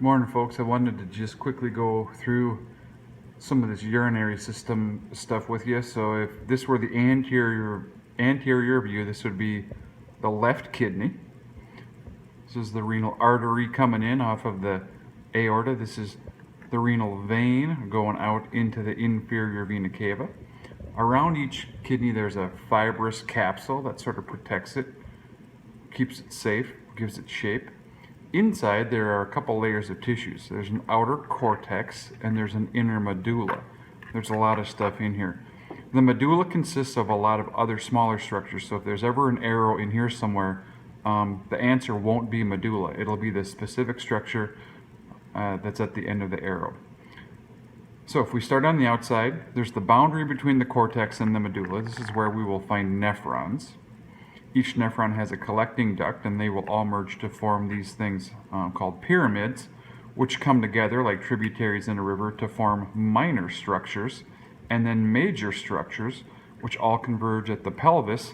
Good morning, folks. I wanted to just quickly go through some of this urinary system stuff with you. So if this were the anterior view, this would be the left kidney. This is the renal artery coming in off of the aorta. This is the renal vein going out into the inferior vena cava. Around each kidney there's a fibrous capsule that sort of protects it, keeps it safe, gives it shape. Inside there are a couple layers of tissues. There's an outer cortex and there's an inner medulla. There's a lot of stuff in here. The medulla consists of a lot of other smaller structures, so if there's ever an arrow in here somewhere, the answer won't be medulla. It'll be the specific structure that's at the end of the arrow. So if we start on the outside, there's the boundary between the cortex and the medulla. This is where we will find nephrons. Each nephron has a collecting duct, and they will all merge to form these things called pyramids, which come together like tributaries in a river to form minor structures, and then major structures, which all converge at the pelvis,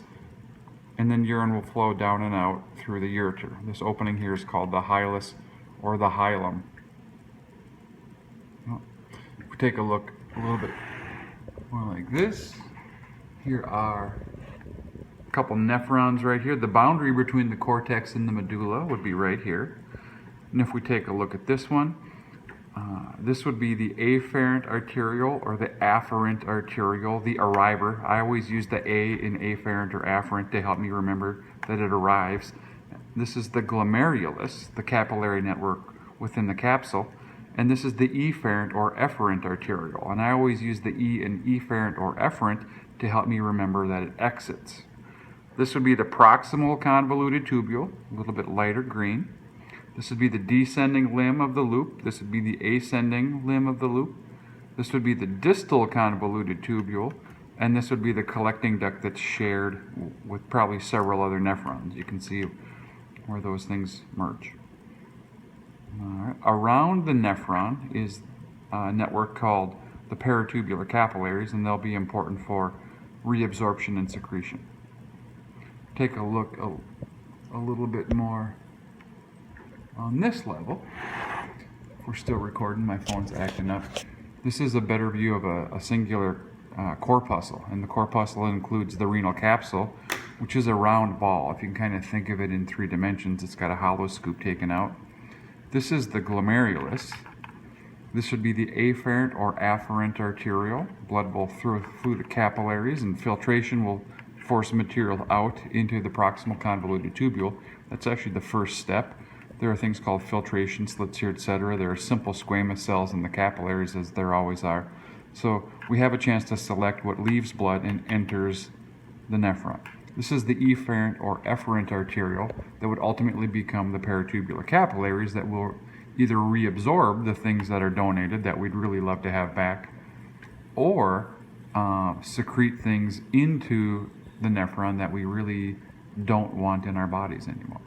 and then urine will flow down and out through the ureter. This opening here is called the hilus or the hilum. If we take a look a little bit more like this, here are couple nephrons right here. The boundary between the cortex and the medulla would be right here. And if we take a look at this one, this would be the afferent arteriole or the afferent arteriole, the arriver. I always use the A in afferent or afferent to help me remember that it arrives. This is the glomerulus, the capillary network within the capsule. And this is the efferent or efferent arteriole. And I always use the E in efferent or efferent to help me remember that it exits. This would be the proximal convoluted tubule, a little bit lighter green. This would be the descending limb of the loop. This would be the ascending limb of the loop. This would be the distal convoluted tubule, and this would be the collecting duct that's shared with probably several other nephrons. You can see where those things merge. Around the nephron is a network called the peritubular capillaries, and they'll be important for reabsorption and secretion. Take a look a little bit more on this level. If we're still recording, my phone's acting up. This is a better view of a singular corpuscle, and the corpuscle includes the renal capsule, which is a round ball. If you can kind of think of it in 3 dimensions, it's got a hollow scoop taken out. This is the glomerulus. This would be the afferent or afferent arteriole. Blood will flow through the capillaries, and filtration will force material out into the proximal convoluted tubule. That's actually the first step. There are things called filtration slits here, etc. There are simple squamous cells in the capillaries, as there always are. So we have a chance to select what leaves blood and enters the nephron. This is the efferent or efferent arteriole that would ultimately become the peritubular capillaries that will either reabsorb the things that are donated that we'd really love to have back, or secrete things into the nephron that we really don't want in our bodies anymore.